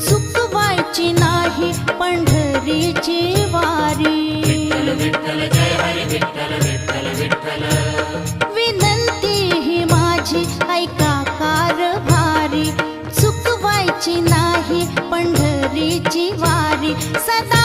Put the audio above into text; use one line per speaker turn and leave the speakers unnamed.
चुकवायची नाही पंढरीची वारी, विनंती ही माझी ऐका कारभारी, चुकवायची नाही पंढरीची वारी, सदा